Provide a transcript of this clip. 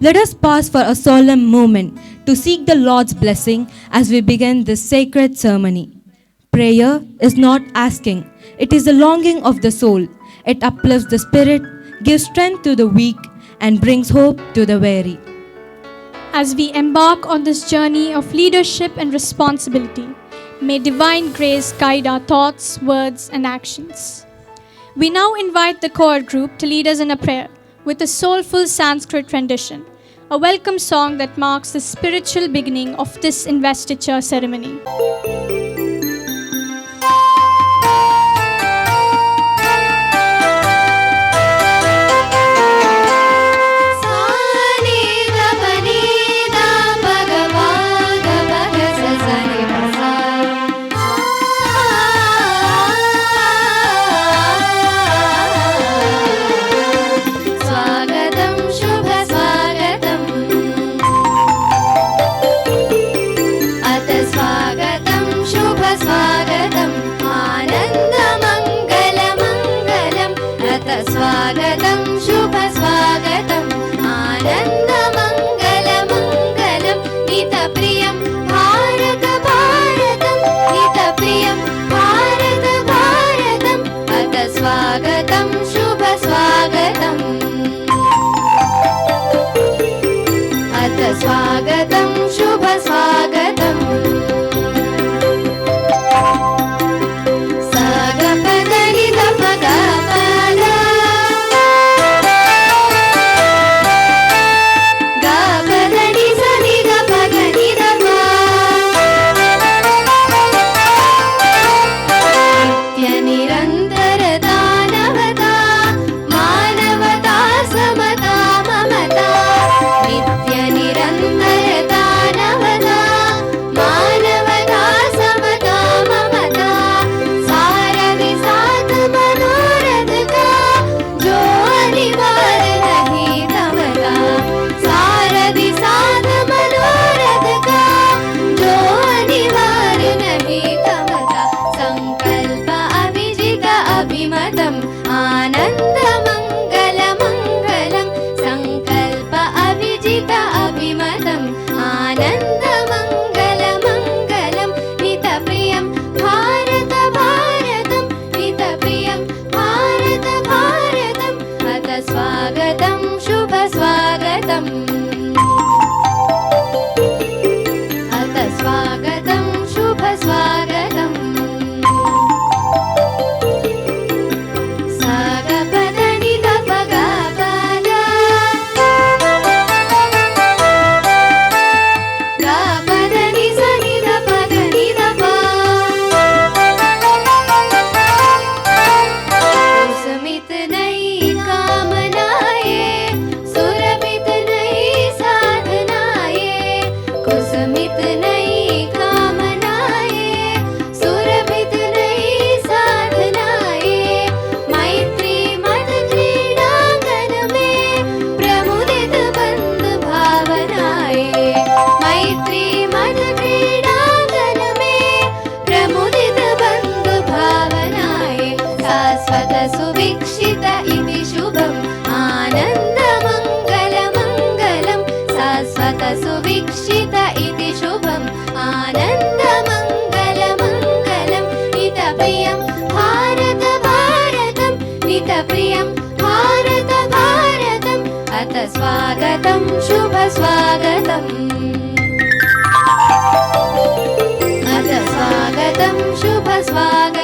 Let us pause for a solemn moment to seek the Lord's blessing as we begin this sacred ceremony. Prayer is not asking, it is the longing of the soul. It uplifts the spirit, gives strength to the weak, and brings hope to the weary. As we embark on this journey of leadership and responsibility, may divine grace guide our thoughts, words, and actions. We now invite the choir group to lead us in a prayer with a soulful Sanskrit rendition, a welcome song that marks the spiritual beginning of this investiture ceremony. स्वागतं शुभ स्वागतम् अथ स्वागतं शुभ स्वागतम्